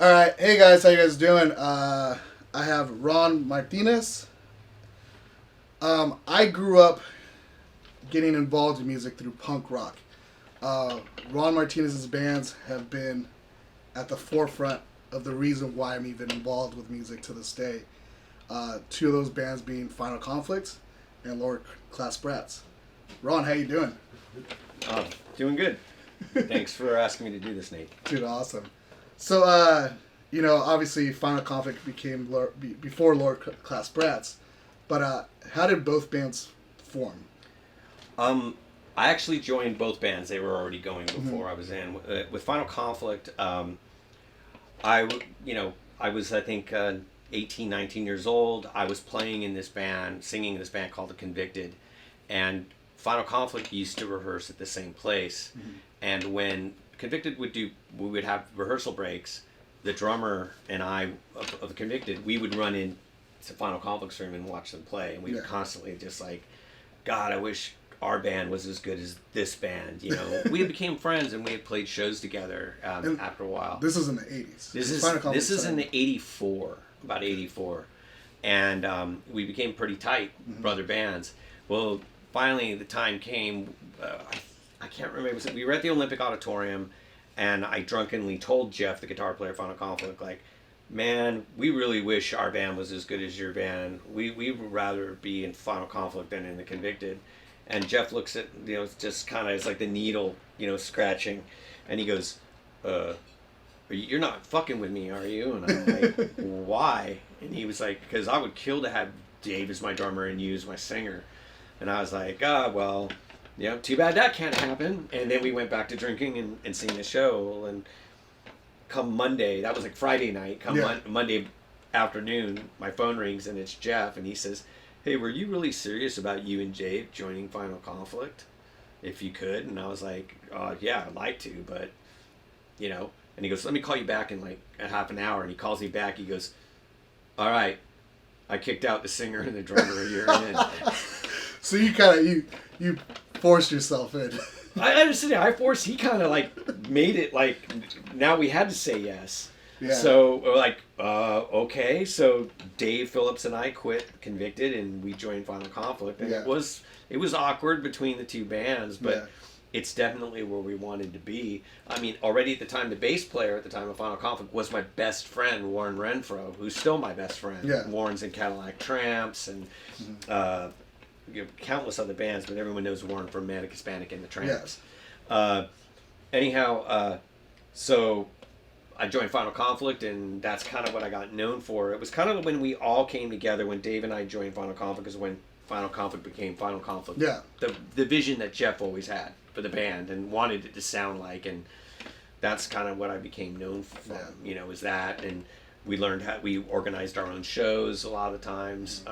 All right, hey guys, how you guys doing? I have Ron Martinez. I grew up getting involved in music through punk rock. Ron Martinez's bands have been at the forefront of the reason why I'm even involved with music to this day. Two of those bands being Final Conflict and Lower Class Brats. Ron, how you doing? Doing good. Thanks for asking me to do this, Nate. Dude, awesome. So, obviously Final Conflict became before Lower Class Brats, but how did both bands form? I actually joined both bands. They were already going before I was in. With Final Conflict, I was, I think, 18, 19 years old. I was playing in this band, singing in this band called The Convicted, and Final Conflict used to rehearse at the same place. And when Convicted we would have rehearsal breaks, the drummer and I of The Convicted, we would run in to Final Conflict's room and watch them play, and we would constantly just like, God, I wish our band was as good as this band. You know, we became friends and we had played shows together after a while. This is in the 80s. This is in the 84, about 84, and we became pretty tight brother bands. Well, finally the time came. I can't remember. We were at the Olympic Auditorium, and I drunkenly told Jeff, the guitar player of Final Conflict, like, man, we really wish our band was as good as your band. We would rather be in Final Conflict than in The Convicted. And Jeff looks at, just kind of, it's like the needle, scratching. And he goes, you're not fucking with me, are you? And I'm like, why? And he was like, because I would kill to have Dave as my drummer and you as my singer. And I was like, well, too bad that can't happen. And then we went back to drinking and seeing the show. And come Monday, that was like Friday night, Monday afternoon, my phone rings and it's Jeff, and he says, hey, were you really serious about you and Dave joining Final Conflict? If you could. And I was like, yeah, I'd like to, but, And he goes, let me call you back in like a half an hour. And he calls me back. He goes, all right, I kicked out the singer and the drummer a year in. So you kind of, you forced yourself in. I understand. He kind of like made it like, now we had to say yes. Yeah. So we're like, okay. So Dave Phillips and I quit Convicted and we joined Final Conflict. And it was awkward between the two bands, but it's definitely where we wanted to be. I mean, already at the time, the bass player at the time of Final Conflict was my best friend, Warren Renfro, who's still my best friend. Yeah. Warren's in Cadillac Tramps and countless other bands, but everyone knows Warren from Manic Hispanic and the Tramps. Anyhow, so I joined Final Conflict, and that's kind of what I got known for. It was kind of when we all came together, when Dave and I joined Final Conflict, is when Final Conflict became Final Conflict. Yeah. The vision that Jeff always had for the band and wanted it to sound like, and that's kind of what I became known for, is that. And we learned how we organized our own shows a lot of the times,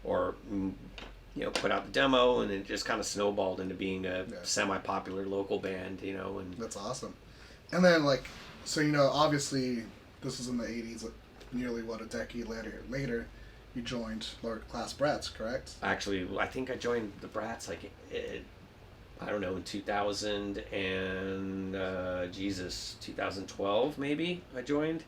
or put out the demo, and it just kind of snowballed into being a semi-popular local band, and that's awesome. And then obviously this was in the 80s, nearly a decade later you joined Lower Class Brats, correct? Actually, I think I joined the Brats I don't know, in 2000 and 2012 maybe I joined.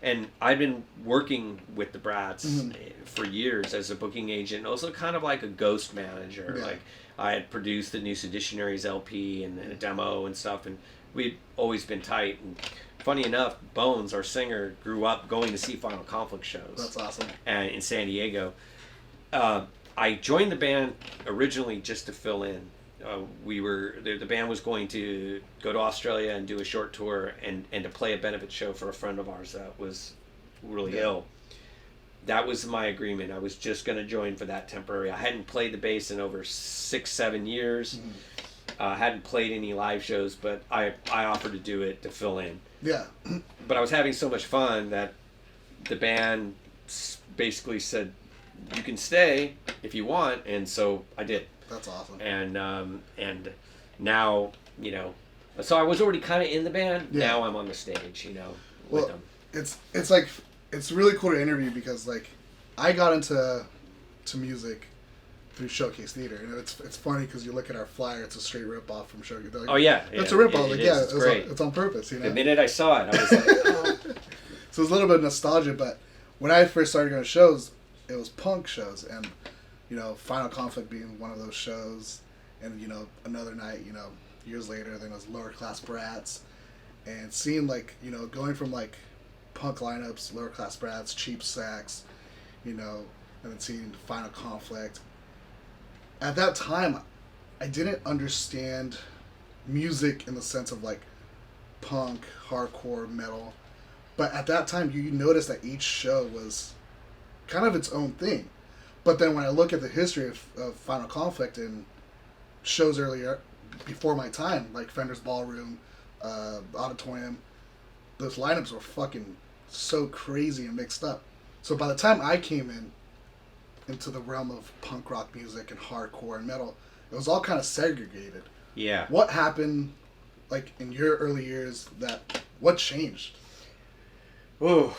And I've been working with the Brats for years as a booking agent, also kind of like a ghost manager. Yeah. Like I had produced the New Seditionaries LP and a demo and stuff, and we'd always been tight. And funny enough, Bones, our singer, grew up going to see Final Conflict shows. That's awesome. And in San Diego. I joined the band originally just to fill in. The band was going to go to Australia and do a short tour and to play a benefit show for a friend of ours that was really ill. That was my agreement. I was just going to join for that temporary. I hadn't played the bass in over 6-7 years. Hadn't played any live shows, but I offered to do it to fill in. Yeah. But I was having so much fun that the band basically said, you can stay if you want, and so I did. That's awesome. And now, so I was already kind of in the band. Yeah. Now I'm on the stage, with them. It's really cool to interview because I got into music through Showcase Theater, and it's funny because you look at our flyer, it's a straight rip off from Showcase. Like, oh yeah, it's a rip off. It's great. It's on purpose. The minute I saw it, I was like, So it's a little bit of nostalgia, but when I first started going to shows, it was punk shows, and Final Conflict being one of those shows, and another night, years later, then it was Lower Class Brats, and seeing going from punk lineups, Lower Class Brats, Cheap Sax, and then seeing Final Conflict. At that time, I didn't understand music in the sense of punk, hardcore, metal. But at that time, you notice that each show was kind of its own thing. But then when I look at the history of Final Conflict and shows earlier, before my time, like Fender's Ballroom, Auditorium, those lineups were fucking so crazy and mixed up. So by the time I came into the realm of punk rock music and hardcore and metal, it was all kind of segregated. Yeah. What happened, in your early years, what changed? Ooh,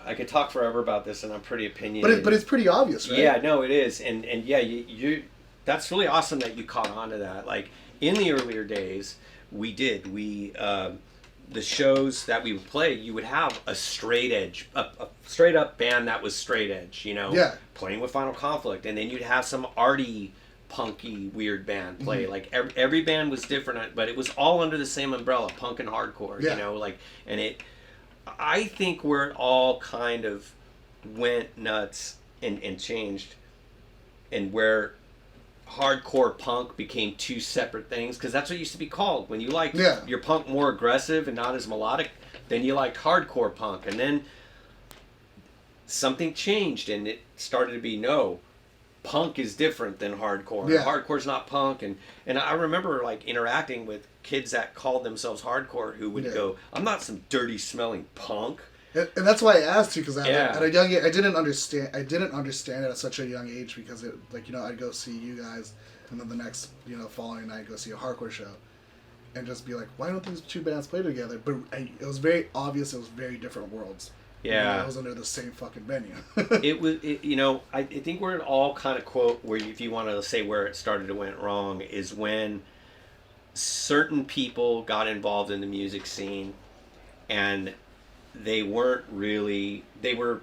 I could talk forever about this, and I'm pretty opinionated. But it's pretty obvious, right? Yeah, no, it is, and yeah, you that's really awesome that you caught on to that. In the earlier days, the shows that we would play, you would have a straight edge, a straight up band that was straight edge, Yeah. playing with Final Conflict, and then you'd have some arty, punky, weird band play. Mm-hmm. Every band was different, but it was all under the same umbrella, punk and hardcore. Yeah. And it. I think where it all kind of went nuts and changed, and where hardcore punk became two separate things, because that's what it used to be called. When you liked your punk more aggressive and not as melodic, then you liked hardcore punk. And then something changed, and it started to be, no, punk is different than hardcore. Yeah. Hardcore's not punk. And I remember interacting with kids that called themselves hardcore who would go, I'm not some dirty smelling punk. And that's why I asked you, because Yeah. at a young age, I didn't understand it at such a young age, because it I'd go see you guys, and then the next following night go see a hardcore show, and just be like, why don't these two bands play together? But it was very obvious it was very different worlds. Yeah, it was under the same fucking venue. I think where it all kind of where if you want to say where it started to went wrong is when certain people got involved in the music scene, and they weren't really they were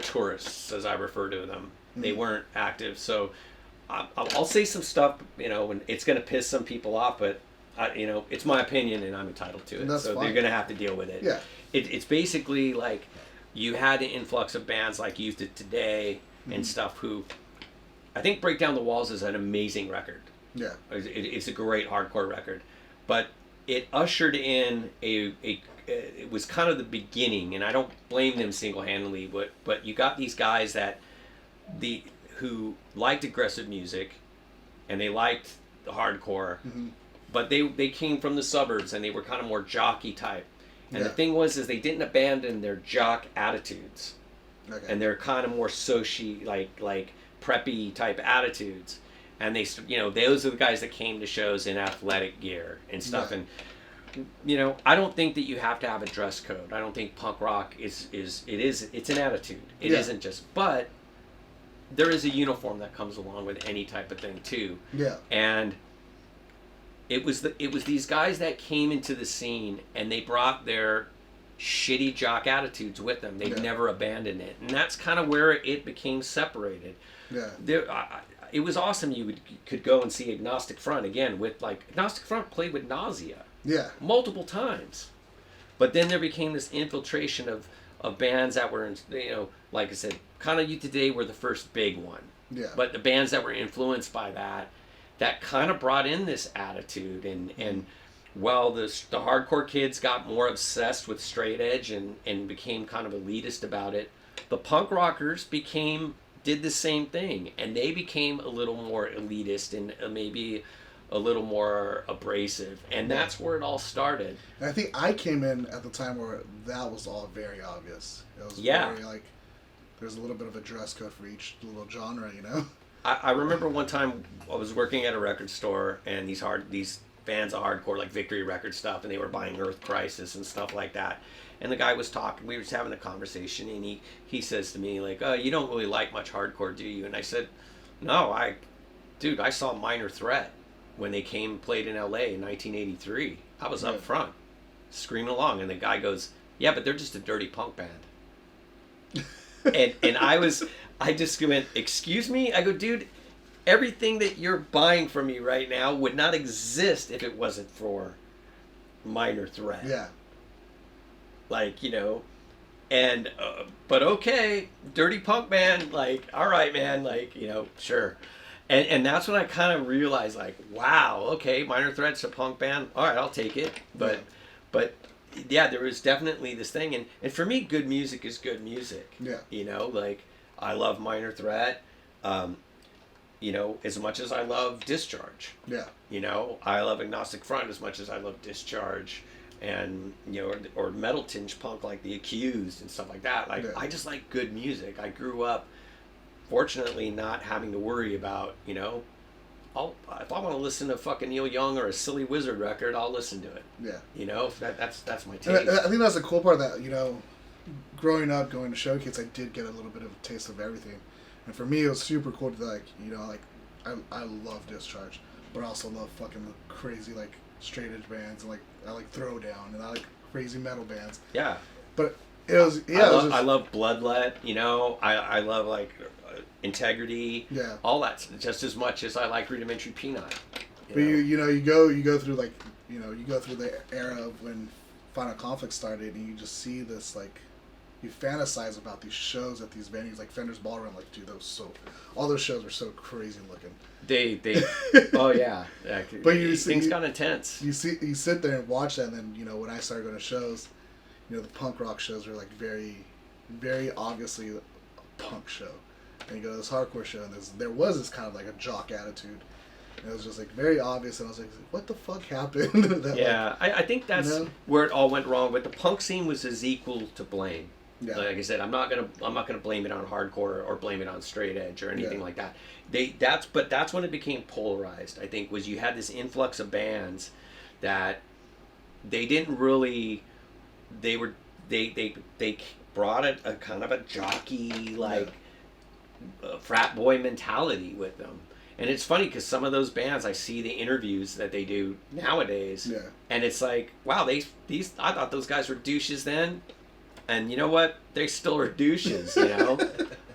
tourists, as I refer to them. Mm-hmm. They weren't active. So I'll say some stuff, and it's going to piss some people off, but it's my opinion and I'm entitled to it. That's so fine. They're going to have to deal with it. Yeah. It's basically you had an influx of bands like Used It Today and Mm-hmm. stuff who, I think Break Down the Walls is an amazing record. Yeah. It's a great hardcore record, but it ushered in it was kind of the beginning, and I don't blame them single-handedly, but you got these guys who liked aggressive music, and they liked the hardcore, Mm-hmm. but they came from the suburbs, and they were kind of more jockey type. And Yeah. the thing was they didn't abandon their jock attitudes. Okay. And they're kind of more socially, like preppy type attitudes. And they, those are the guys that came to shows in athletic gear and stuff. Yeah. And, I don't think that you have to have a dress code. I don't think punk rock it's an attitude. It Yeah. isn't just, but there is a uniform that comes along with any type of thing too. Yeah. And it was these guys that came into the scene, and they brought their shitty jock attitudes with them. They've never abandoned it, and that's kind of where it became separated. Yeah. It was awesome. You could go and see Agnostic Front again with Agnostic Front played with Nausea. Yeah. Multiple times, but then there became this infiltration of bands that were like I said, kind of You Today were the first big one. Yeah. But the bands that were influenced by that kind of brought in this attitude, and while the hardcore kids got more obsessed with straight edge and became kind of elitist about it, the punk rockers did the same thing, and they became a little more elitist and maybe a little more abrasive, and that's where it all started. And I think I came in at the time where that was all very obvious. It was very there's a little bit of a dress code for each little genre, I remember one time I was working at a record store, and these bands of hardcore, like Victory Record stuff, and they were buying Earth Crisis and stuff like that. And the guy was talking, we were just having a conversation, and he says to me, oh, you don't really like much hardcore, do you? And I said, no, I saw Minor Threat when they came and played in LA in 1983. I was up front, screaming along, and the guy goes, Yeah, but they're just a dirty punk band. and I just went, excuse me? I go, dude, everything that you're buying from me right now would not exist if it wasn't for Minor Threat. Yeah. Like, and, but okay, dirty punk band, like, all right, man, like, sure. And that's when I kind of realized, like, wow, okay, Minor Threat's a punk band. All right, I'll take it. But yeah, there was definitely this thing. And for me, good music is good music. Yeah. Like, I love Minor Threat, as much as I love Discharge. Yeah. I love Agnostic Front as much as I love Discharge. And, or metal tinge punk like The Accused and stuff like that. Like, I just like good music. I grew up, fortunately, not having to worry about, if I want to listen to fucking Neil Young or a Silly Wizard record, I'll listen to it. Yeah. That's my taste. And I think that's the cool part that, growing up, going to Showcase, I did get a little bit of a taste of everything. And for me, it was super cool to, I love Discharge, but I also love fucking the crazy, straight edge bands, and I like Throwdown, and I like crazy metal bands. Yeah. But it was, I love Bloodlet, I love Integrity. Yeah. All that, just as much as I like Rudimentary Peanut. But you go through the era of when Final Conflict started, and you just see this you fantasize about these shows at these venues like Fender's Ballroom. Dude, all those shows were so crazy looking. They oh yeah. But things got intense. You sit there and watch that, and then when I started going to shows, the punk rock shows were very, very obviously a punk show. And you go to this hardcore show, and there was this kind of a jock attitude. And it was just very obvious, and I was like, what the fuck happened? I think that's where it all went wrong. But the punk scene was as equal to blame. Yeah. Like I said, I'm not gonna blame it on hardcore or blame it on straight edge or anything like that. That's when it became polarized. I think was you had this influx of bands that they didn't really they brought a kind of a jockey frat boy mentality with them. And it's funny because some of those bands, I see the interviews that they do nowadays, and it's like, wow, I thought those guys were douches then. And you know what? They still are douches, well,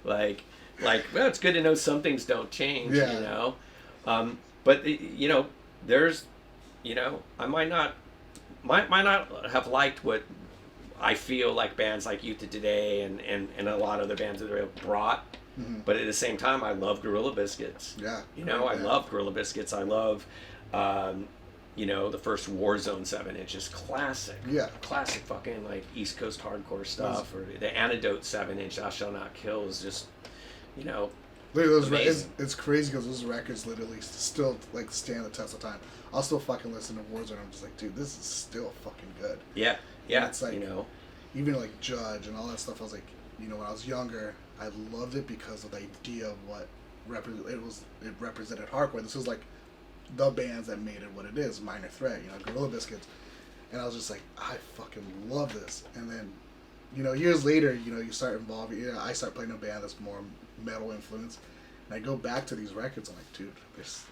it's good to know some things don't change, But, there's, I might not have liked what I feel like bands like Youth of Today and a lot of other bands that have brought. Mm-hmm. But at the same time, I love Gorilla Biscuits. Yeah. I love Gorilla Biscuits. I love, the first Warzone 7-inch is classic. Yeah. Classic fucking East Coast hardcore stuff. Or the Antidote 7-inch, Thou Shalt Not Kill is just, amazing. It's crazy because those records literally still stand the test of time. I'll still fucking listen to Warzone. I'm just dude, this is still fucking good. Yeah. Yeah. And it's even Judge and all that stuff. I was when I was younger, I loved it because of the idea of what it represented hardcore. This was the bands that made it what it is, Minor Threat, Gorilla Biscuits. And I was just I fucking love this. And then, years later, you start involving, I start playing a band that's more metal influenced. And I go back to these records, I'm dude, there's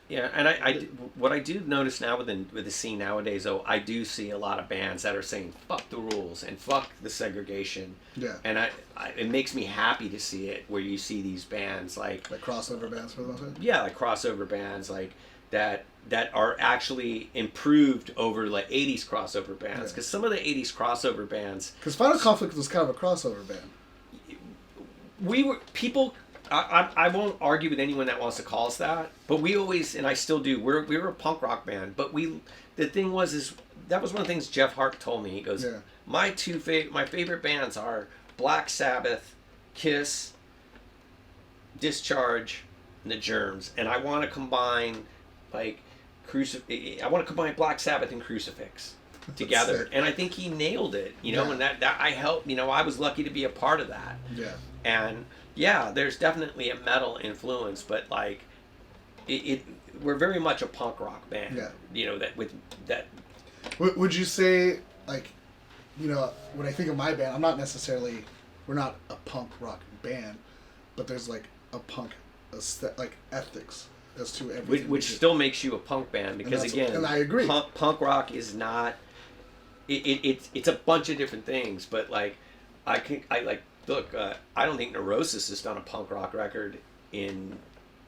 Yeah, and what I do notice now with the scene nowadays, though, I do see a lot of bands that are saying fuck the rules and fuck the segregation. Yeah. And it makes me happy to see it where you see these bands like crossover bands for the most part. Yeah, crossover bands that are actually improved over 80s crossover bands, because some of the 80s crossover bands. Because Final Conflict was kind of a crossover band. I won't argue with anyone that wants to call us that, but we always, and I still do, we were a punk rock band, but the thing was that was one of the things Jeff Hart told me. He goes, my favorite bands are Black Sabbath, Kiss, Discharge, and the Germs, and I want to combine I want to combine Black Sabbath and Crucifix together, and I think he nailed it, and that I helped, I was lucky to be a part of that. Yeah. And yeah, there's definitely a metal influence, but we're very much a punk rock band. Yeah. Would you say when I think of my band, we're not a punk rock band, but there's a punk ethics as to everything. Which still makes you a punk band because again, and I agree. Punk rock is not. it's a bunch of different things, but like look, I don't think Neurosis has done a punk rock record in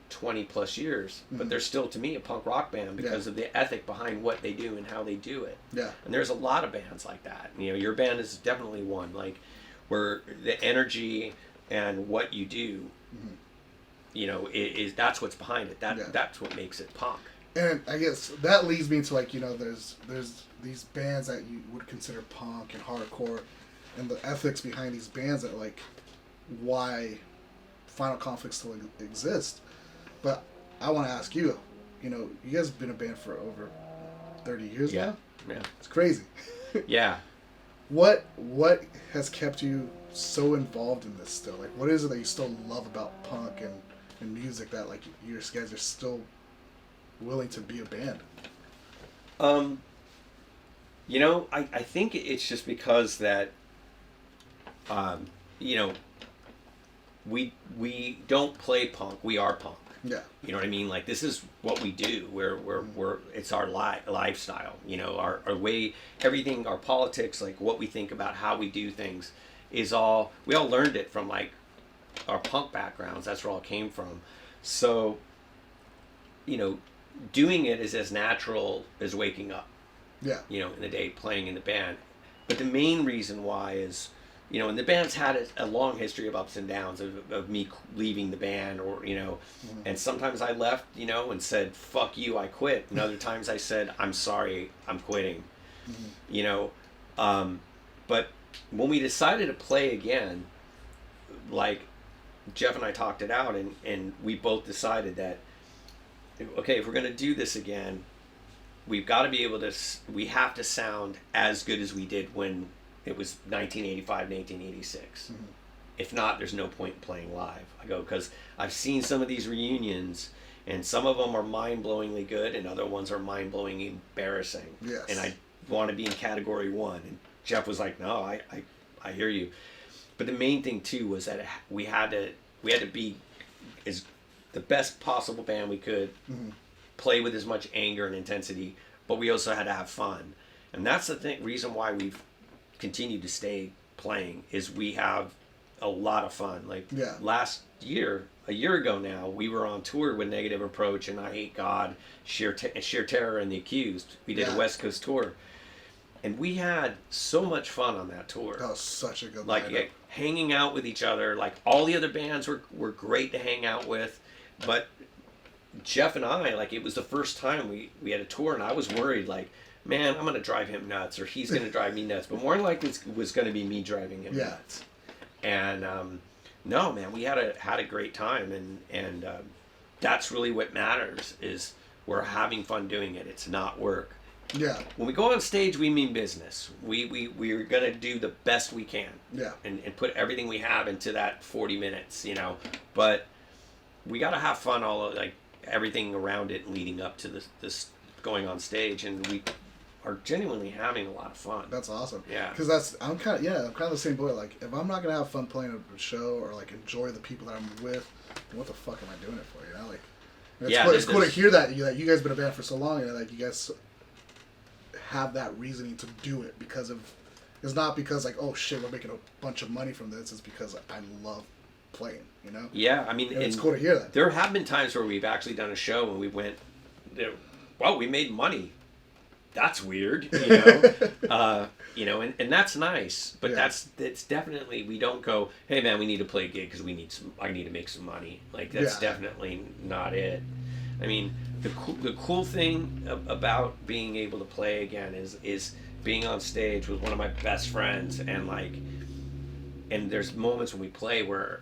20 plus years, but they're still to me a punk rock band because of the ethic behind what they do and how they do it. Yeah. And there's a lot of bands like that. You know, your band is definitely one, like where the energy and what you do, you know, is that's what's behind it. That's what makes it punk. And I guess that leads me to, like, you know, there's these bands that you would consider punk and hardcore, and the ethics behind these bands that, like, why Final Conflict still exists. But I want to ask you, you know, you guys have been a band for over 30 years now? Yeah. It's crazy. Yeah. What has kept you so involved in this still? Like, what is it that you still love about punk and music that, like, you guys are still willing to be a band? You know, I think it's just because that, you know, we don't play punk, we are punk. Yeah. You know what I mean? Like, this is what we do. We're it's our lifestyle. You know, our way, everything, our politics, like what we think about how we do things is all, we all learned it from like our punk backgrounds. That's where it all came from. So, you know, doing it is as natural as waking up. Yeah. You know, in the day, playing in the band. But the main reason why is, you know, and the band's had a long history of ups and downs of me leaving the band, or, you know, and sometimes I left, you know, and said, fuck you, I quit. And other times I said, I'm sorry, I'm quitting, you know. But when we decided to play again, like, Jeff and I talked it out, and we both decided that, okay, if we're going to do this again, we've got to be able to, we have to sound as good as we did when it was 1985, 1986. If not, there's no point in playing live. I go, because I've seen some of these reunions, and some of them are mind-blowingly good, and other ones are mind-blowingly embarrassing. Yes. And I want to be in category one. And Jeff was like, no, I hear you. But the main thing too was that we had to be as the best possible band we could, play with as much anger and intensity, but we also had to have fun. And that's the reason why we've continued to stay playing, is we have a lot of fun. Like, last year, a year ago now, we were on tour with Negative Approach and I Hate God, Sheer Terror, and The Accused. We did a West Coast tour, and we had so much fun on that tour. That was such a good like hanging out with each other. Like, all the other bands were great to hang out with, but Jeff and I, like, it was the first time we had a tour, and I was worried, like, man, I'm going to drive him nuts, or he's going to drive me nuts. But more than likely, it was going to be me driving him nuts. And no, man, we had a great time, and that's really what matters, is we're having fun doing it. It's not work. Yeah. When we go on stage, we mean business. We're going to do the best we can. Yeah. And put everything we have into that 40 minutes, you know. But we got to have fun, like, everything around it leading up to this going on stage, and we are genuinely having a lot of fun. That's awesome. Yeah. Because I'm kind of the same boy. Like, if I'm not gonna have fun playing a show or like enjoy the people that I'm with, then what the fuck am I doing it for? You know, like, it's cool to hear that you guys been a band for so long, and like you guys have that reasoning to do it because of. It's not because like, oh shit, we're making a bunch of money from this. It's because I love playing, you know? Yeah, I mean, and it's cool to hear that. There have been times where we've actually done a show and we went, well, we made money. That's weird, you know? You know, and that's nice, but it's definitely, we don't go, hey man, we need to play a gig because I need to make some money. Like, that's definitely not it. I mean, the cool thing about being able to play again is being on stage with one of my best friends, and like, and there's moments when we play where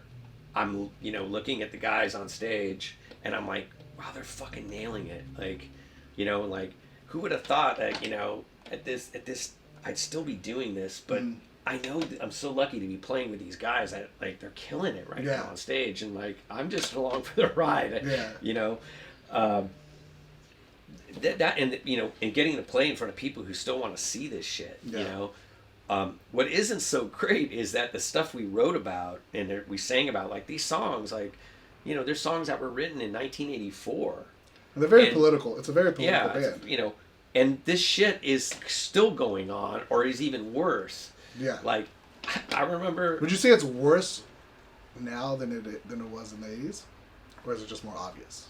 I'm, you know, looking at the guys on stage and I'm like, wow, they're fucking nailing it. Like, you know, like, who would have thought that, you know, at this, I'd still be doing this, but I know I'm so lucky to be playing with these guys that, like, they're killing it right now on stage, and like, I'm just along for the ride, you know, that, and you know, and getting to play in front of people who still want to see this shit, you know. What isn't so great is that the stuff we wrote about and we sang about, like these songs, like, you know, there's songs that were written in 1984. And they're very political. It's a very political band. You know, And this shit is still going on, or is even worse. Yeah. Like, I remember. Would you say it's worse now than it was in the 80s, or is it just more obvious?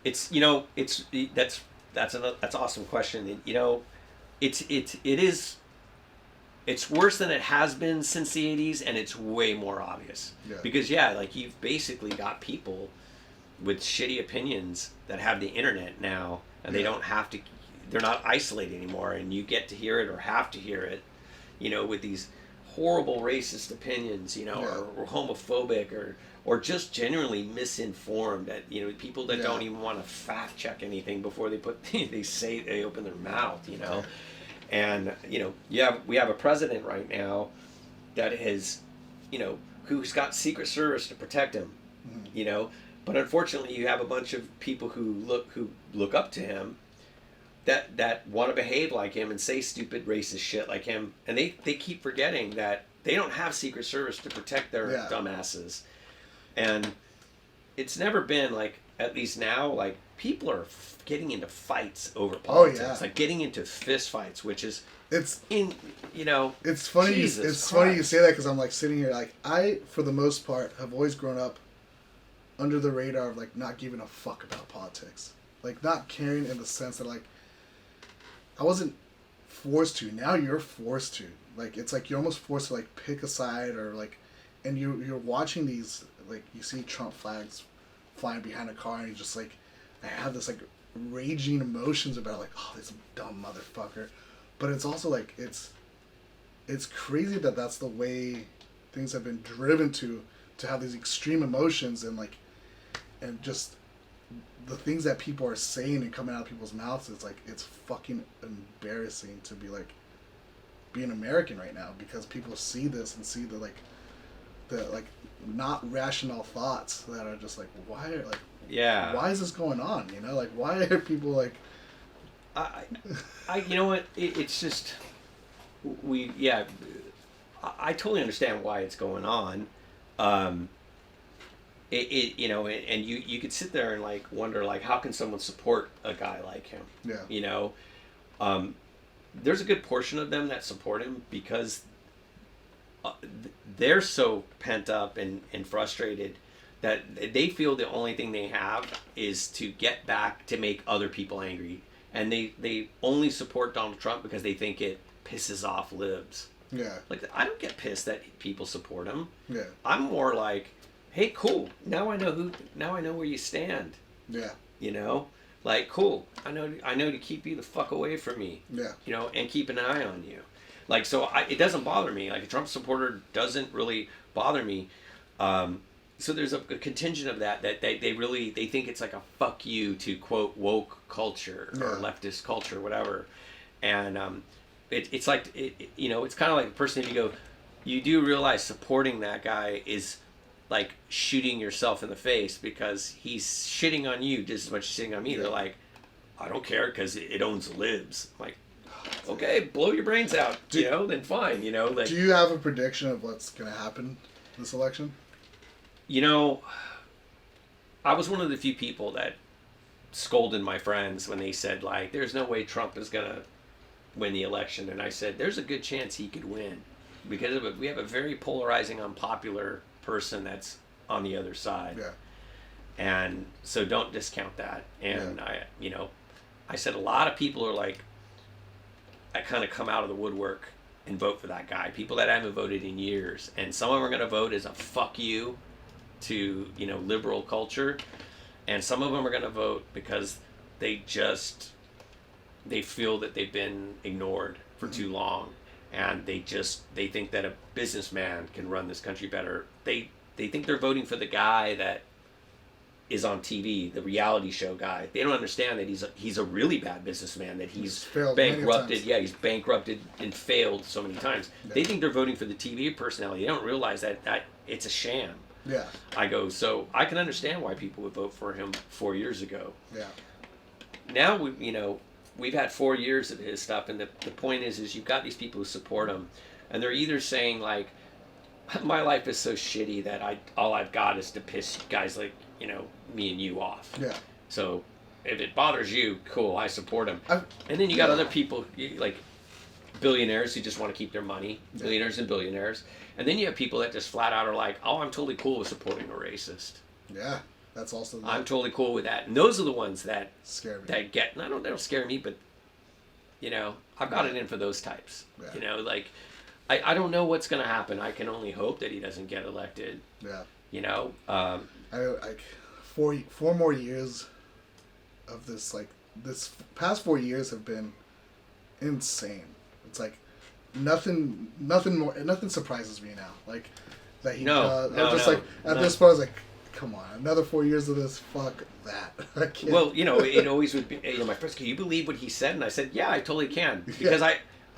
It's that's an awesome question. You know, it is. It's worse than it has been since the 80s, and it's way more obvious. Yeah. Because, yeah, like, you've basically got people with shitty opinions that have the internet now, and they don't have to, they're not isolated anymore, and you get to hear it or have to hear it, you know, with these horrible racist opinions, you know, or homophobic, or just genuinely misinformed, that, you know, people that don't even want to fact check anything before they they open their mouth, you know. And, you know, we have a president right now that has, you know, who's got Secret Service to protect him, you know. But unfortunately, you have a bunch of people who look up to him that want to behave like him and say stupid racist shit like him. And they keep forgetting that they don't have Secret Service to protect their dumbasses. And it's never been, like, at least now, like, people are getting into fights over politics. Oh, yeah. Like, getting into fist fights, which is it's you know. It's funny. Funny you say that, because I'm like sitting here, like, I, for the most part, have always grown up under the radar of, like, not giving a fuck about politics, like, not caring in the sense that, like, I wasn't forced to. Now you're forced to. Like, it's like you're almost forced to, like, pick a side, or, like, and you're watching these, like, you see Trump flags flying behind a car, and you just, like, I have this, like, raging emotions about, like, oh, this dumb motherfucker. But it's also, like, it's crazy that that's the way things have been driven to have these extreme emotions, and, like, and just the things that people are saying and coming out of people's mouths. It's like, it's fucking embarrassing to be, like, being American right now, because people see this and see the not rational thoughts that are just like, why is this going on, you know, like, why are people, like, I you know what, it's just, I totally understand why it's going on. You know, and you could sit there and, like, wonder, like, how can someone support a guy like him? Yeah. You know, there's a good portion of them that support him because they're so pent up and frustrated that they feel the only thing they have is to get back to make other people angry. And they only support Donald Trump because they think it pisses off libs. Yeah. Like, I don't get pissed that people support him. Yeah. I'm more like, hey, cool. Now I know where you stand. Yeah. You know? Like, cool. I know to keep you the fuck away from me. Yeah. You know, and keep an eye on you. Like, so it doesn't bother me. Like, a Trump supporter doesn't really bother me. So there's a contingent of that they think it's like a fuck you to, quote, woke culture or leftist culture, whatever. And it's like, you know, it's kind of like a person, if you go, you do realize supporting that guy is like shooting yourself in the face, because he's shitting on you just as much as shitting on me. They're like, I don't care because it owns the libs. I'm like, okay, blow your brains out, you know, then fine, you know. Like, do you have a prediction of what's going to happen this election? You know, I was one of the few people that scolded my friends when they said, like, there's no way Trump is going to win the election. And I said, there's a good chance he could win, because we have a very polarizing, unpopular person that's on the other side. Yeah. And so don't discount that. And I said a lot of people are like, I kind of come out of the woodwork and vote for that guy. People that haven't voted in years, and some of them are going to vote as a fuck you to, you know, liberal culture, and some of them are going to vote because they feel that they've been ignored for too long, and they think that a businessman can run this country better. They think they're voting for the guy that is on TV, the reality show guy. They don't understand that he's a really bad businessman, that he's bankrupted. Yeah, he's bankrupted and failed so many times. Yeah. They think they're voting for the TV personality. They don't realize that it's a sham. Yeah. I go, so I can understand why people would vote for him 4 years ago. Yeah. Now we've had 4 years of his stuff, and the point is you've got these people who support him, and they're either saying, like, my life is so shitty that all I've got is to piss guys like, you know, me and you off. Yeah. So, if it bothers you, cool, I support him. I've- And then you got other people like billionaires who just want to keep their money, millionaires and billionaires. And then you have people that just flat out are like, oh, I'm totally cool with supporting a racist. Yeah, that's also. I'm totally cool with that. And those are the ones that scare me. That get, and they don't scare me, but you know, I've got it in for those types. Yeah. You know, like I don't know what's going to happen. I can only hope that he doesn't get elected. Yeah. You know, I like 4 more years of this. Like this past 4 years have been insane. It's like nothing surprises me now. Like that he does. I'm just like at this point, I was like, come on, another 4 years of this. Fuck that. I can't. Well, you know, it always would be. You know, my friends, can you believe what he said? And I said, yeah, I totally can, because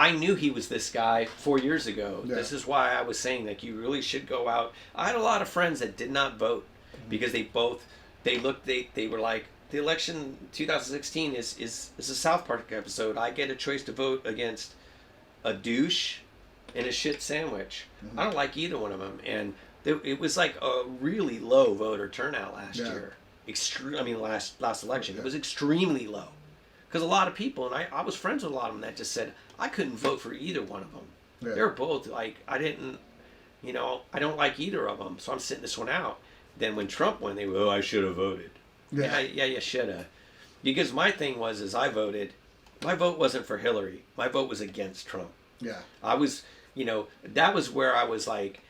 I knew he was this guy 4 years ago. Yeah. This is why I was saying that you really should go out. I had a lot of friends that did not vote because they were like, the election 2016 is a South Park episode. I get a choice to vote against a douche and a shit sandwich. I don't like either one of them. And it was like a really low voter turnout last year. Last election. It was extremely low. Because a lot of people, and I was friends with a lot of them that just said, I couldn't vote for either one of them. Yeah. They were both like, I don't like either of them, so I'm sitting this one out. Then when Trump won, they were, I should have voted. Yeah, you should have. Because my thing was I voted, my vote wasn't for Hillary. My vote was against Trump. Yeah. I was, that was where I was like,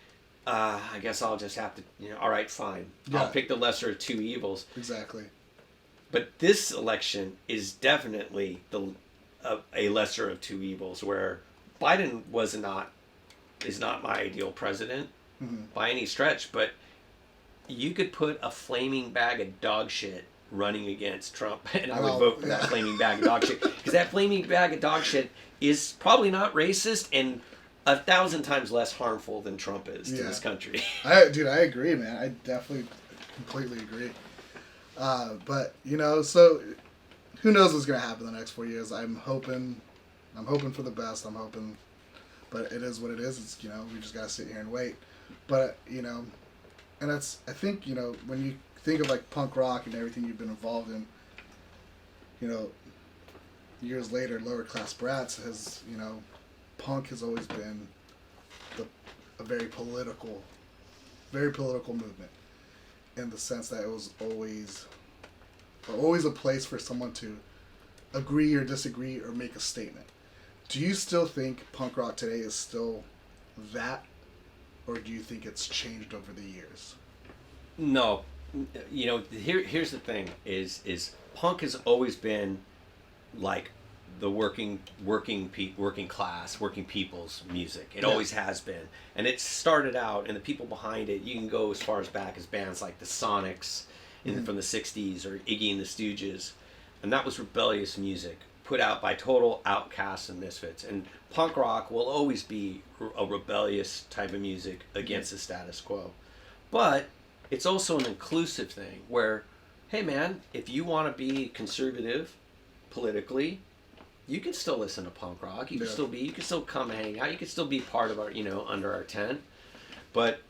I guess I'll just have to, all right, fine. Yeah. I'll pick the lesser of two evils. Exactly. But this election is definitely a lesser of two evils, where Biden is not my ideal president by any stretch, but you could put a flaming bag of dog shit running against Trump, and I would vote for that flaming bag of dog shit, because that flaming bag of dog shit is probably not racist and 1,000 times less harmful than Trump is to this country. I agree, man. I definitely completely agree. But so who knows what's gonna happen in the next 4 years? I'm hoping for the best. But it is what it is. It's we just gotta sit here and wait. But and that's, I think when you think of like punk rock and everything you've been involved in, years later, Lower Class Brats has punk has always been a very political movement, in the sense that it was always a place for someone to agree or disagree or make a statement. Do you still think punk rock today is still that, or do you think it's changed over the years? No. Here's the thing is punk has always been like the working class, working people's music. It always has been. And it started out, and the people behind it, you can go as far as back as bands like the Sonics from the 60s, or Iggy and the Stooges. And that was rebellious music put out by total outcasts and misfits. And punk rock will always be a rebellious type of music against the status quo. But it's also an inclusive thing where, hey man, if you want to be conservative politically, you can still listen to punk rock. You can still come hang out. You can still be part of our, under our tent. But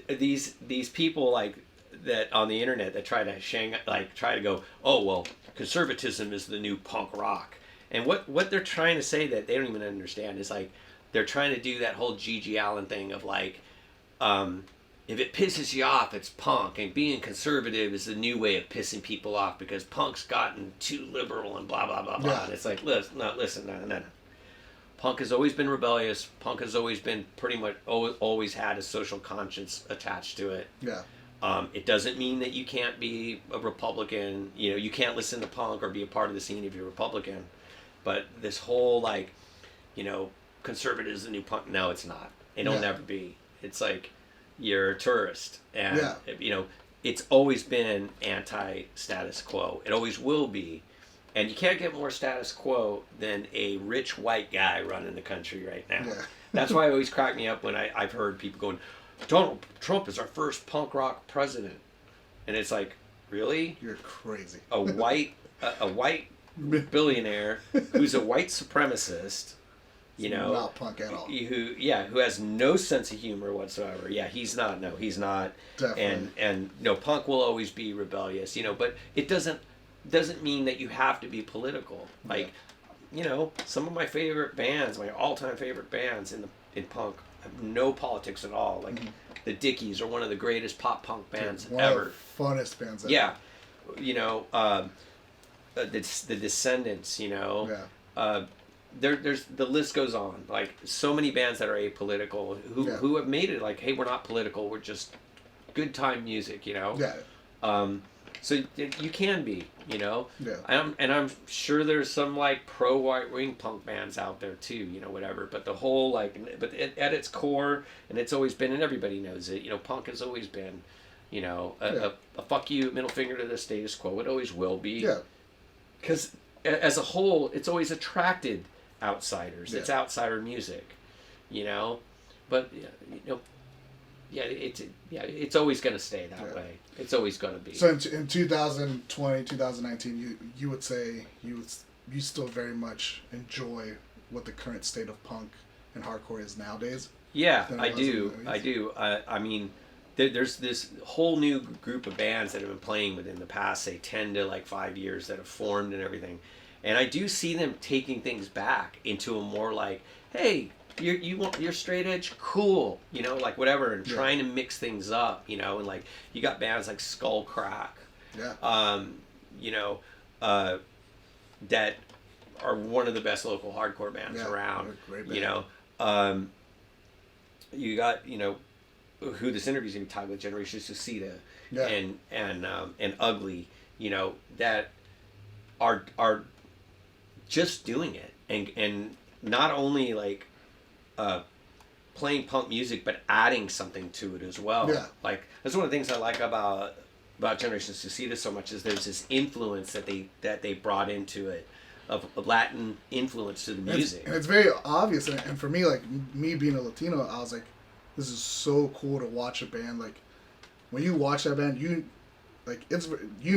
these people like that on the internet that try to go, oh well, conservatism is the new punk rock. And what they're trying to say that they don't even understand is like they're trying to do that whole Gigi Allen thing of like, if it pisses you off, it's punk, and being conservative is the new way of pissing people off because punk's gotten too liberal and blah blah blah blah. And it's like, listen, no. Punk has always been rebellious. Punk has always been pretty much always had a social conscience attached to it. Yeah. It doesn't mean that you can't be a Republican. You can't listen to punk or be a part of the scene if you're Republican. But this whole conservative is the new punk. No, it's not. It'll never be. It's like you're a tourist, and it's always been anti-status quo. It always will be, and you can't get more status quo than a rich white guy running the country right now. Yeah. That's why it always cracked me up when I've heard people going, Donald Trump is our first punk rock president, and it's like, really? You're crazy. A white billionaire who's a white supremacist. Not punk at all. Who has no sense of humor whatsoever. Yeah, he's not. No, he's not. Definitely. And punk will always be rebellious. But it doesn't. doesn't mean that you have to be political. Like, some of my favorite bands, my all-time favorite bands in punk, have no politics at all. Like, the Dickies are one of the greatest pop punk bands ever. One of the funnest bands ever. Yeah. The Descendants, there's the list goes on. Like, so many bands that are apolitical who have made it like, hey, we're not political, we're just good time music, so you can be, I'm sure there's some like pro right wing punk bands out there too, whatever, but the whole at its core, and it's always been, and everybody knows it, punk has always been, a fuck you, middle finger to the status quo. It always will be, because as a whole, it's always attracted outsiders. It's outsider music, but it's always going to stay that way. It's always going to be. So in 2020, 2019, you would say you still very much enjoy what the current state of punk and hardcore is nowadays? Yeah, I do. I mean, there's this whole new group of bands that have been playing within the past, say, 10 to like 5 years that have formed and everything. And I do see them taking things back into a more like, hey, you're straight edge, cool, like whatever, and trying to mix things up, and like you got bands like Skullcrack, that are one of the best local hardcore bands around. Great band. You got who this interview's gonna be tied with, Generation Suicida, and Ugly, that are just doing it, and not only like playing punk music, but adding something to it as well. Yeah. Like, that's one of the things I like about Generation Suicida so much, is there's this influence that they brought into it, of Latin influence to the music. And it's very obvious, and for me, like, me being a Latino, I was like, this is so cool to watch a band. Like, when you watch that band, you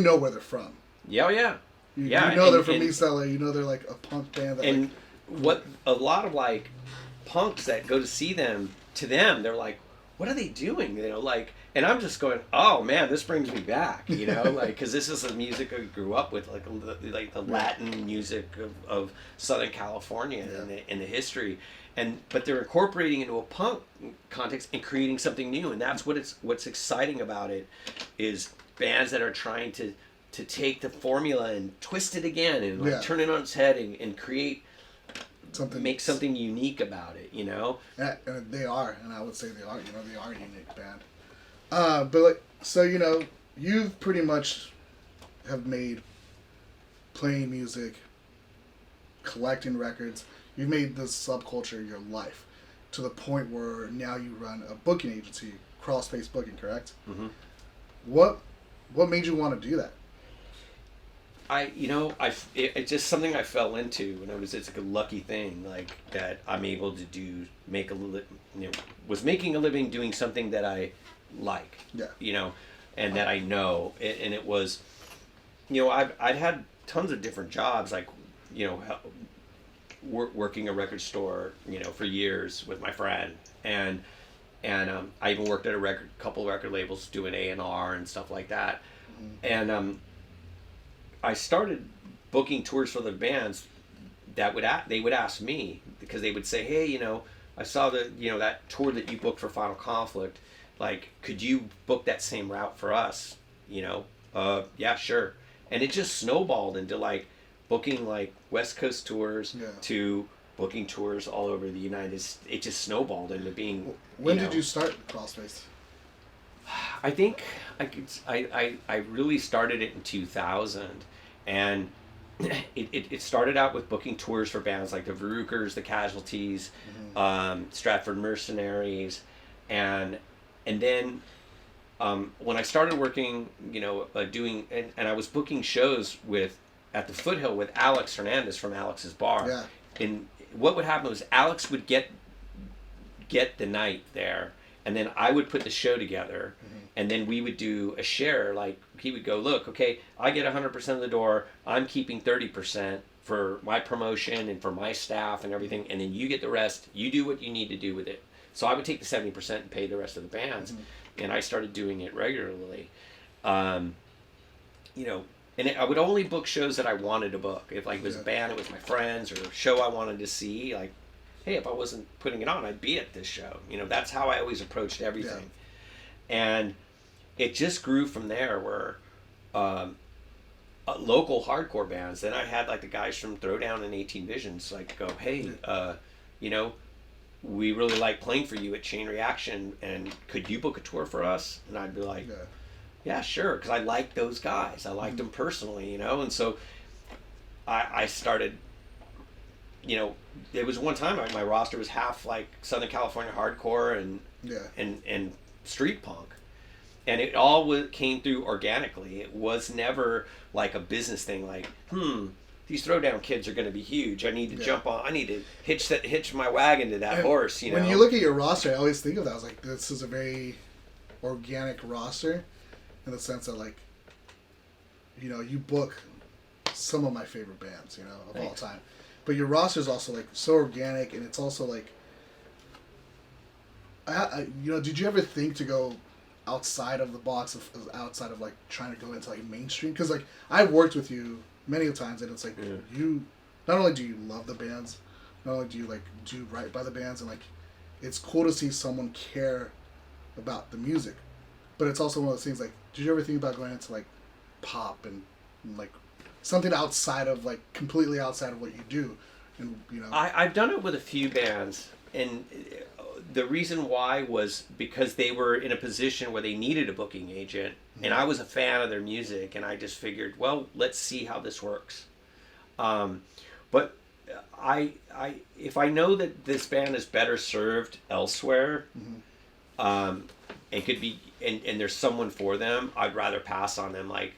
know where they're from. Yeah. You know they're from East LA. You know they're like a punk band. That what a lot of like punks that go to see them, to them, they're like, what are they doing? And I'm just going, oh man, this brings me back, like, because this is the music I grew up with, like the Latin music of Southern California and the history, but they're incorporating into a punk context and creating something new, and that's what's exciting about it, is bands that are trying to take the formula and twist it again and turn it on its head and create make something unique about it, Yeah, and they are, and I would say they are. They are a unique band. But like, so you've pretty much have made playing music, collecting records. You've made this subculture your life, to the point where now you run a booking agency, Crawl Space Booking, correct? Mm-hmm. What made you want to do that? It's just something I fell into, and it's like a lucky thing, like, that I'm able to was making a living doing something that I like, and that I know, and it was, I'd had tons of different jobs, like, working a record store, for years with my friend, and I even worked at a couple record labels doing A&R and stuff like that, and I started booking tours for the bands that they would ask me, because they would say, hey, I saw that tour that you booked for Final Conflict, like, could you book that same route for us? Yeah, sure. And it just snowballed into like booking like West Coast tours to booking tours all over the United States. It just snowballed into being. When did you start Crawl Space? I think I really started it in 2000, and it started out with booking tours for bands like the Verukers, the Casualties, Stratford Mercenaries, and then when I started working, doing and I was booking shows at the Foothill with Alex Hernandez from Alex's Bar. Yeah. And what would happen was Alex would get the night there, and then I would put the show together, and then we would do a share. Like, he would go, look, okay, I get 100% of the door. I'm keeping 30% for my promotion and for my staff and everything, and then you get the rest. You do what you need to do with it. So I would take the 70% and pay the rest of the bands, and I started doing it regularly. And I would only book shows that I wanted to book. If like it was a band, it was my friends, or a show I wanted to see. Like, hey, if I wasn't putting it on, I'd be at this show. You know, that's how I always approached everything. And it just grew from there. Where local hardcore bands. Then I had like the guys from Throwdown and 18 Visions like go, hey, you know, we really like playing for you at Chain Reaction, and could you book a tour for us? And I'd be like, yeah, sure, because I liked those guys. I liked them personally, you know, and so I started. You know, it was one time my roster was half like Southern California hardcore and street punk. And it all came through organically. It was never like a business thing. Like, these Throwdown kids are going to be huge. I need to jump on. I need to hitch my wagon to that horse. You know. When you look at your roster, I always think of that. I was like, this is a very organic roster, in the sense that like, you know, you book some of my favorite bands, you know, of all time. But your roster is also like so organic, and it's also like, you know, did you ever think to go outside of the box, outside of like trying to go into like mainstream? Because like I've worked with you many times, and it's like you not only do you love the bands, not only do you like do right by the bands, and like it's cool to see someone care about the music, but it's also one of those things like, did you ever think about going into like pop and like something outside of like completely outside of what you do? And you know, I've done it with a few bands, and the reason why was because they were in a position where they needed a booking agent, and I was a fan of their music, and I just figured, well, let's see how this works. But I if I know that this band is better served elsewhere, and could be, and there's someone for them, I'd rather pass on them. Like,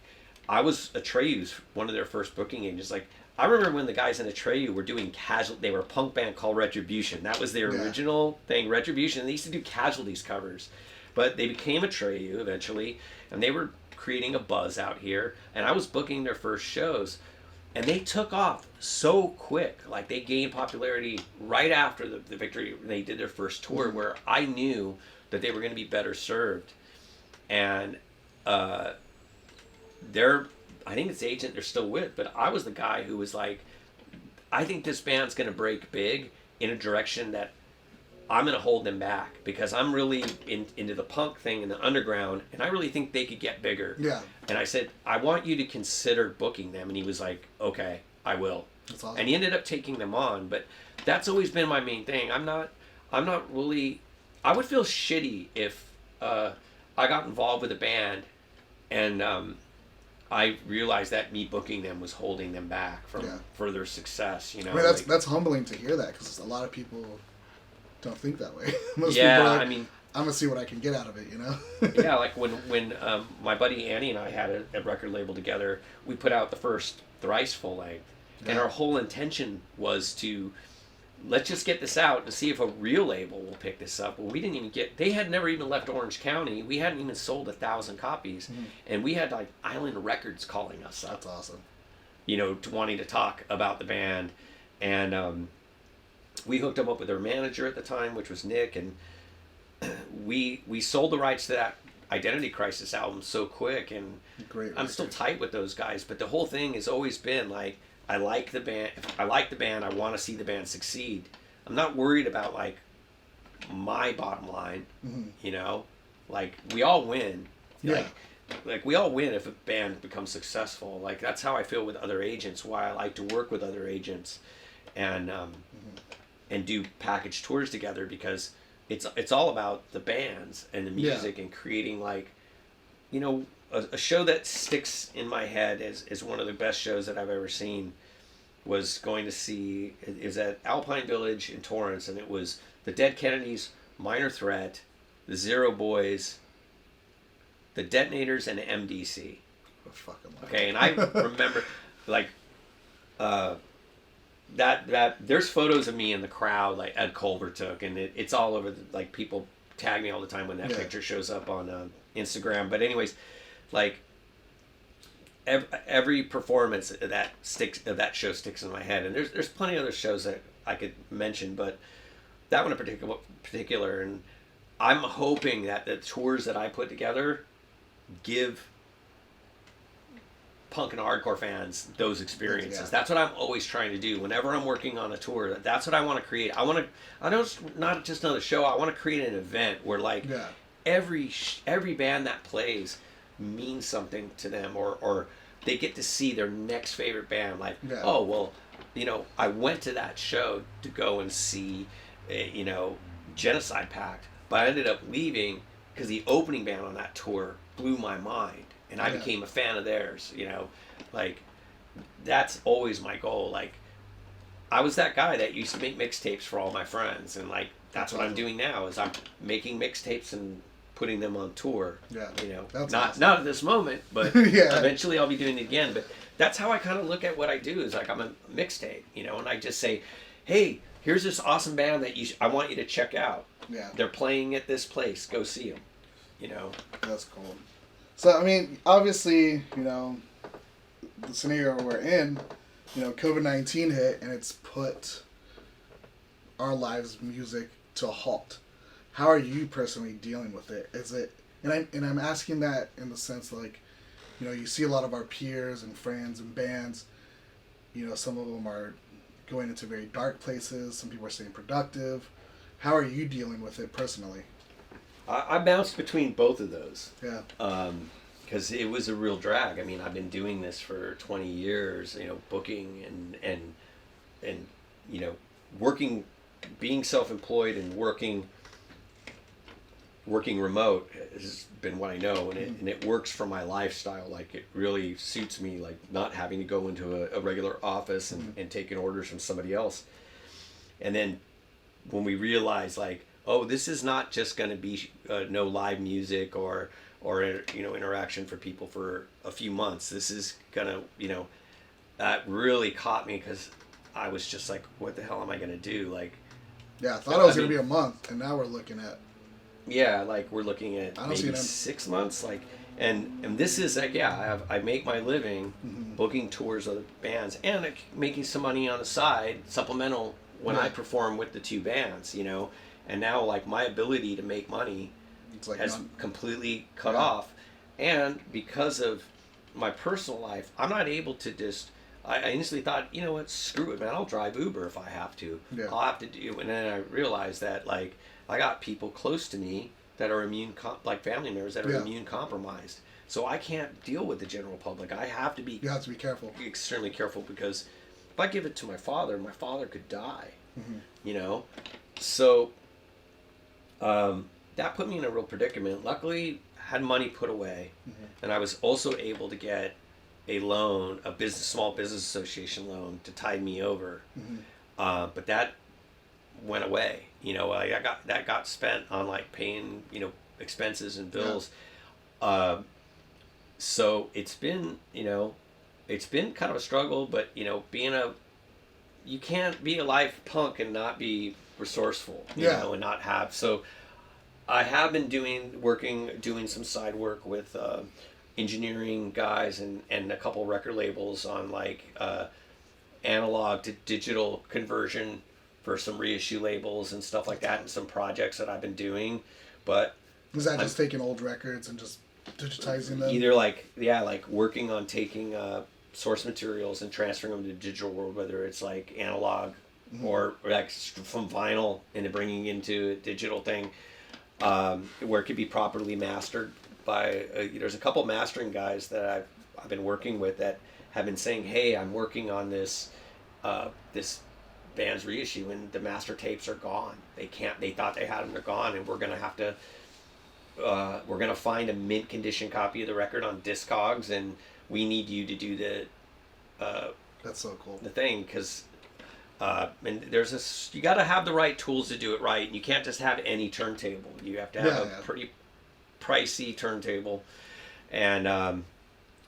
I was Atreyu's one of their first booking agents. Like, I remember when the guys in Atreyu were doing they were a punk band called Retribution. That was their original thing, Retribution. They used to do Casualties covers. But they became Atreyu eventually, and they were creating a buzz out here, and I was booking their first shows. And they took off so quick. Like, they gained popularity right after the victory. They did their first tour, where I knew that they were going to be better served. And I think it's the agent they're still with, but I was the guy who was like, I think this band's going to break big in a direction that I'm going to hold them back, because I'm really into the punk thing and the underground, and I really think they could get bigger. Yeah. And I said, I want you to consider booking them. And he was like, okay, I will. That's awesome. And he ended up taking them on, but that's always been my main thing. I'm not really, I would feel shitty if I got involved with a band and I realized that me booking them was holding them back from further success. You know, I mean, that's humbling to hear that, because a lot of people don't think that way. Most people are like, I mean, I'm gonna see what I can get out of it, you know. Yeah, like when my buddy Annie and I had a record label together, we put out the first Thrice full length, and our whole intention was to let's just get this out and see if a real label will pick this up. Well, we didn't even they had never even left Orange County. We hadn't even sold 1,000 copies, and we had like Island Records calling us up. That's awesome. You know, wanting to talk about the band, and we hooked them up with their manager at the time, which was Nick, and we sold the rights to that Identity Crisis album so quick, and I'm still tight with those guys. But the whole thing has always been like, I like the band. If I like the band, I want to see the band succeed. I'm not worried about like my bottom line. You know, like we all win. Yeah. Like we all win if a band becomes successful. Like that's how I feel with other agents. Why I like to work with other agents, and do package tours together, because it's all about the bands and the music and creating, like, you know, a show that sticks in my head as one of the best shows that I've ever seen was going to see is at Alpine Village in Torrance, and it was the Dead Kennedys, Minor Threat, the Zero Boys, the Detonators, and MDC. Okay, and I remember like that there's photos of me in the crowd like Ed Culver took, and it's all over like people tag me all the time when that picture shows up on Instagram. But anyways, like every performance of that show sticks in my head, and there's plenty of other shows that I could mention, but that one in particular, and I'm hoping that the tours that I put together give punk and hardcore fans those experiences. Yeah. That's what I'm always trying to do. Whenever I'm working on a tour, that's what I want to create. I don't not just another show. I want to create an event where like every band that plays means something to them, or they get to see their next favorite band. Like, oh well, I went to that show to go and see, Genocide Pact, but I ended up leaving because the opening band on that tour blew my mind, and I became a fan of theirs. Like that's always my goal. Like I was that guy that used to make mixtapes for all my friends, and like that's what I'm doing now. Is I'm making mixtapes and putting them on tour. Not at this moment, but eventually I'll be doing it again. But that's how I kind of look at what I do. Is like I'm a mixtape, and I just say, hey, here's this awesome band that I want you to check out. They're playing at this place. Go see them. That's cool. So I mean, obviously, the scenario we're in, COVID-19 hit and it's put our lives music to a halt. How are you personally dealing with it? Is it, and I'm asking that in the sense like, you see a lot of our peers and friends and bands, some of them are going into very dark places. Some people are staying productive. How are you dealing with it personally? I bounced between both of those. Yeah. Because it was a real drag. I mean, I've been doing this for 20 years, booking and working, being self-employed and working remote has been what I know, and it works for my lifestyle. Like it really suits me, like not having to go into a regular office and taking orders from somebody else. And then when we realize like, oh, this is not just going to be no live music or interaction for people for a few months. This is gonna, that really caught me because I was just like, what the hell am I gonna do? Like, I thought it was gonna be a month, and now we're looking at. Yeah, like we're looking at maybe 6 months. Like, and this is like, I make my living booking tours of the bands and making some money on the side, supplemental when I perform with the two bands, and now like my ability to make money has completely cut off, and because of my personal life, I'm not able to just. I instantly thought, what, screw it, man. I'll drive Uber if I have to. I'll have to do, and then I realized that like I got people close to me that are like family members that are immune compromised, so I can't deal with the general public. I have to be. You have to be careful. Extremely careful because if I give it to my father could die. So. That put me in a real predicament. Luckily, I had money put away, and I was also able to get a loan, small business association loan, to tide me over. But that went away. That got spent on like paying expenses and bills. So it's been kind of a struggle. But you can't be a live punk and not be resourceful. And not have so. I have been doing some side work with engineering guys and a couple record labels on like analog to digital conversion for some reissue labels and stuff like that, and some projects that I've been doing. But is that just taking old records and just digitizing them? Either like working on taking source materials and transferring them to the digital world, whether it's like analog or like from vinyl and bringing into a digital thing. Where it could be properly mastered by there's a couple mastering guys that I've been working with that have been saying, hey, I'm working on this band's reissue and the master tapes are gone. They thought they had them, they're gone, and we're gonna find a mint condition copy of the record on Discogs, and we need you to do that's so cool, the thing, because and you got to have the right tools to do it right. And you can't just have any turntable. You have to have a pretty pricey turntable. And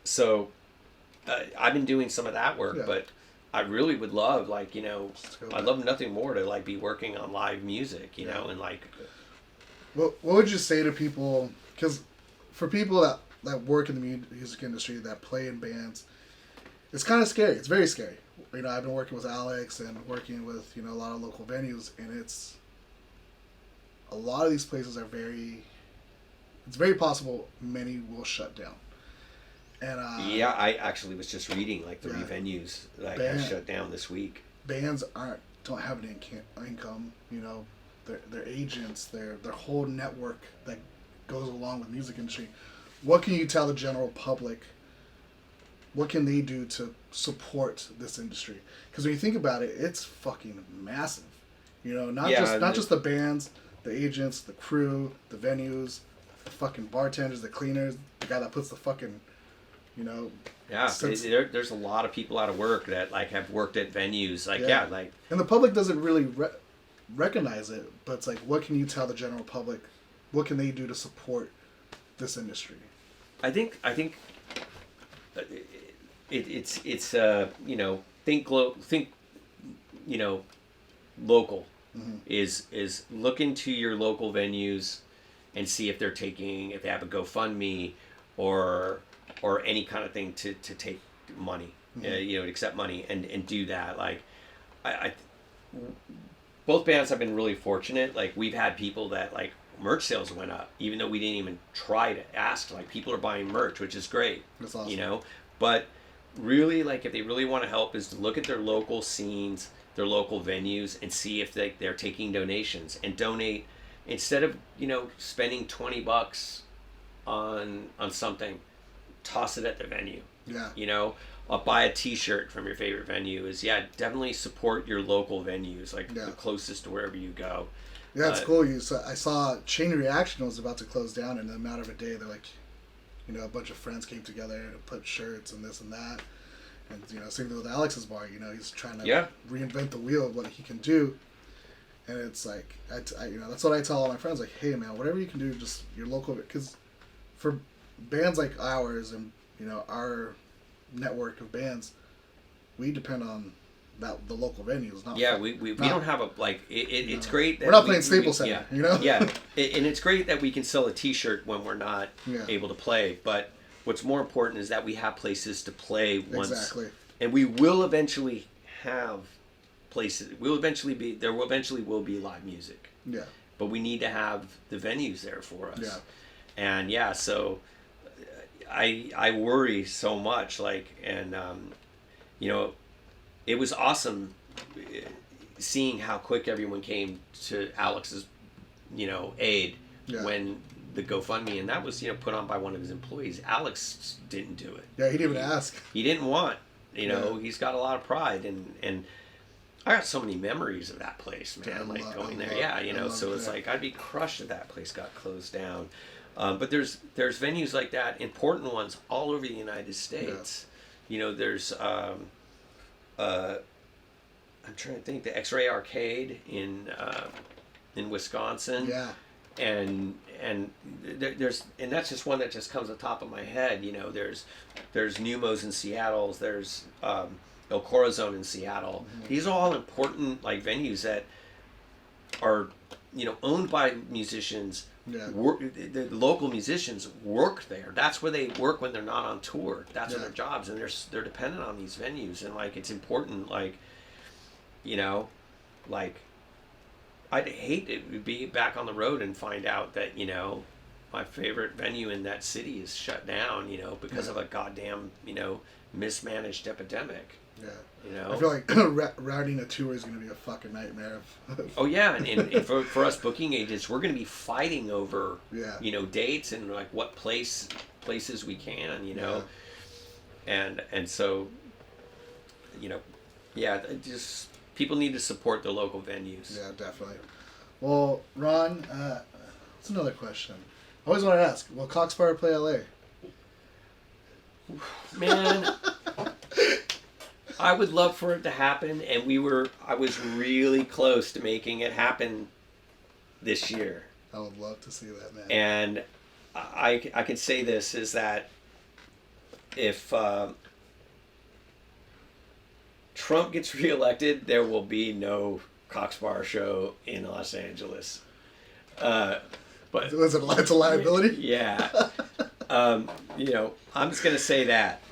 so I've been doing some of that work, but I really would love, like, I'd love nothing more to like be working on live music, and like. What would you say to people? Because for people that work in the music industry, that play in bands, it's kind of scary. It's very scary. I've been working with Alex and working with, a lot of local venues, and it's a lot of these places are it's very possible many will shut down. And yeah, I actually was just reading like 3 yeah. venues that got shut down this week. Bands don't have an income. You know, their agents, their whole network that goes along with music industry. What can you tell the general public? What can they do to support this industry? Because when you think about it, it's fucking massive. You know, not just the bands, the agents, the crew, the venues, the fucking bartenders, the cleaners, the guy that puts the fucking, you know. Yeah, there's a lot of people out of work that like have worked at venues. Like like. And the public doesn't really recognize it, but it's like, what can you tell the general public? What can they do to support this industry? I think it's you know, think you know, local. Mm-hmm. is look into your local venues and see if if they have a GoFundMe or any kind of thing to take money, Mm-hmm. You know, accept money and do that. Like I both bands have been really fortunate. Like we've had people that like merch sales went up even though we didn't even try to ask. Like people are buying merch, which is great. That's awesome. You know, but really, like if they really want to help, is to look at their local scenes, their local venues, and see if they're taking donations and donate instead of, you know, spending $20 on something. Toss it at the venue. Yeah. You know, buy a T-shirt from your favorite venue. Definitely support your local venues, like the closest to wherever you go. Yeah, it's cool. I saw Chain Reaction was about to close down, and in a matter of a day, they're like, you know, a bunch of friends came together and put shirts and this and that. And, you know, same thing with Alex's bar. You know, he's trying to reinvent the wheel of what he can do. And it's like, you know, that's what I tell all my friends. Like, hey, man, whatever you can do, just your local. Because for bands like ours and, you know, our network of bands, we depend on the local venues. Not we don't have a, like, it's great that we're not playing Staples Center, you know? And it's great that we can sell a T-shirt when we're not able to play. But what's more important is that we have places to play once. Exactly. And we will eventually have places. There will eventually be live music. Yeah. But we need to have the venues there for us. Yeah. And so I worry so much, like, and you know, it was awesome seeing how quick everyone came to Alex's, you know, aid when the GoFundMe, and that was, you know, put on by one of his employees. Alex didn't do it. Yeah, he didn't even ask. He didn't want, you know, he's got a lot of pride, and I got so many memories of that place, man, going there. You know, so it's like I'd be crushed if that place got closed down. But there's venues like that, important ones all over the United States. You know, there's I'm trying to think, the X-Ray Arcade in Wisconsin. Yeah. And there's that's just one that just comes on top of my head. You know, there's Numos in Seattle. There's El Corazon in Seattle. Mm-hmm. These are all important like venues that are, you know, owned by musicians. Yeah. The local musicians work there. That's where they work when they're not on tour. That's their jobs, and they're dependent on these venues. And like, it's important. Like, you know, like, I'd hate to be back on the road and find out that, you know, my favorite venue in that city is shut down, you know, because of a goddamn, you know, mismanaged epidemic. Yeah. You know? I feel like routing a tour is going to be a fucking nightmare. Oh, yeah. And for us booking agents, we're going to be fighting over, you know, dates and like what places we can, you know. And so, you know, just people need to support their local venues. Yeah, definitely. Well, Ron, what's another question? I always want to ask, will Coxfire play LA? Man, I would love for it to happen, and I was really close to making it happen this year. I would love to see that, man. And I can say this, is that if Trump gets reelected, there will be no Coxfire show in Los Angeles. But it's a liability? Yeah. You know, I'm just going to say that.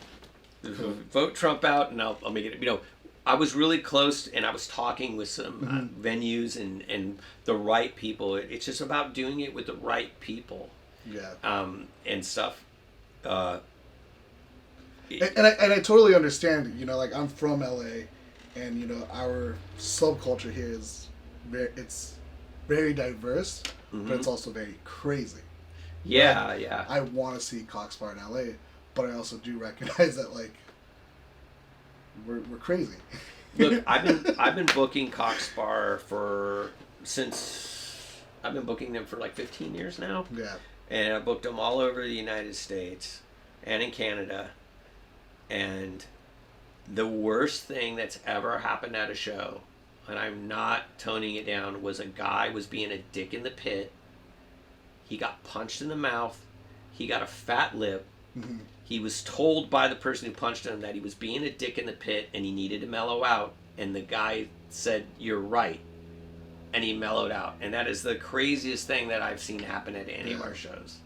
Vote Trump out, and I'll make it. You know, I was really close, and I was talking with some venues and the right people. It's just about doing it with the right people. Yeah. And stuff. And I totally understand. You know, like I'm from LA, and you know our subculture here is it's very diverse, but it's also very crazy. Yeah, Right? yeah. I want to see Coxbar in LA, but I also do recognize that like we're crazy. Look, I've been booking Coxbar since I've been booking them for like 15 years now. Yeah. And I booked them all over the United States and in Canada. And the worst thing that's ever happened at a show, and I'm not toning it down, was a guy was being a dick in the pit. He got punched in the mouth. He got a fat lip. Mm-hmm. He was told by the person who punched him that he was being a dick in the pit and he needed to mellow out. And the guy said, "You're right." And he mellowed out. And that is the craziest thing that I've seen happen at any of our shows.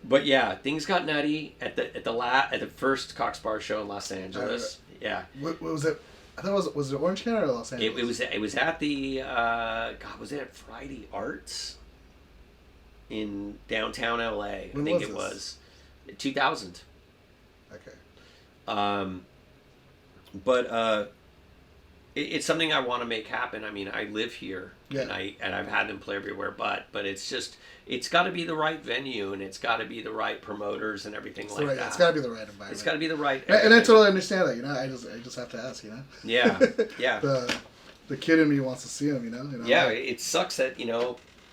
But yeah, things got nutty at the first Coxbar show in Los Angeles. Yeah. What was it? I thought was it Orange County or Los Angeles? It was at the was it at Friday Arts in downtown LA? When I think was it this? was 2000. Okay. But it's something I want to make happen. I mean, I live here, Yeah. and I've had them play everywhere, but it's got to be the right venue, and it's got to be the right promoters and everything like that. It's got to be the right environment. It's got to be the right. And I totally understand that. You know, I just have to ask. You know. Yeah. Yeah. The kid in me wants to see him. You know. Yeah, it sucks that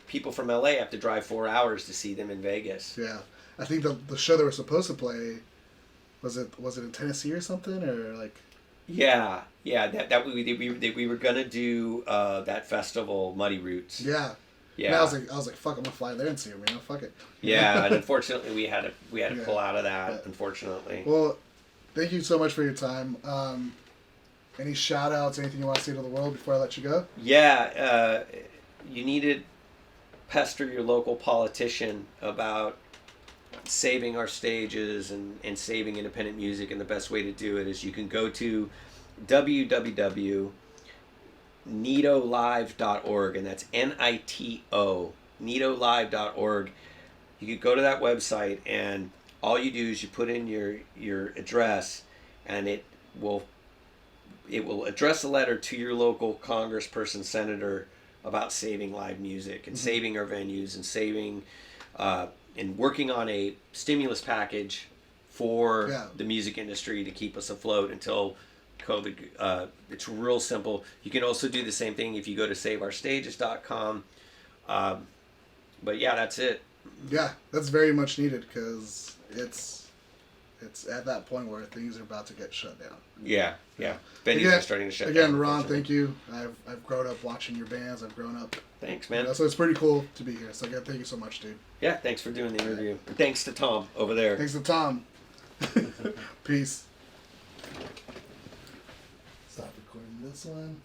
people from LA have to drive 4 hours to see them in Vegas. Yeah, I think the show they were supposed to play was it in Tennessee or something, or like. Yeah. That we were gonna do that festival, Muddy Roots. Yeah. Yeah. And I was like, fuck, I'm gonna fly there and see him. You know, fuck it. Yeah, and unfortunately we had to pull out of that. Yeah. Unfortunately. Well, thank you so much for your time. Any shout outs, anything you want to say to the world before I let you go? Yeah, you need to pester your local politician about saving our stages and saving independent music, and the best way to do it is you can go to www.nitolive.org, and that's NITO, nitolive.org. You could go to that website, and all you do is you put in your address, and it will address a letter to your local congressperson, senator, about saving live music and saving our venues and saving and working on a stimulus package for the music industry to keep us afloat until COVID. It's real simple. You can also do the same thing if you go to saveourstages.com. But yeah, that's it. Yeah, that's very much needed because it's at that point where things are about to get shut down. Yeah. Venues are starting to shut down. Again, Ron, thank you. I've grown up watching your bands. I've grown up. Thanks, man. So it's pretty cool to be here. So again, thank you so much, dude. Yeah, thanks for doing the interview. And thanks to Tom over there. Thanks to Tom. Peace. Stop recording this one.